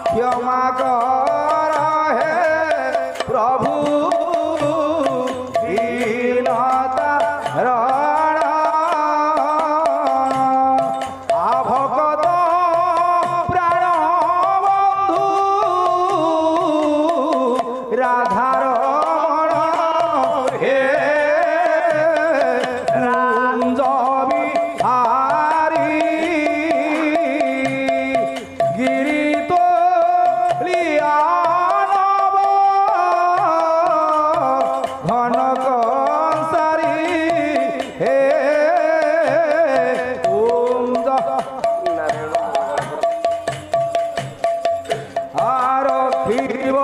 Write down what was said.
ক্ষমা কর হে প্রভু দীনতা রণ আভকত প্রাণ বন্ধু রাধার হে রাঞ্জবি হারি গিরি তো লিয়ানব ঘন কংসারি হে ওম আর শিব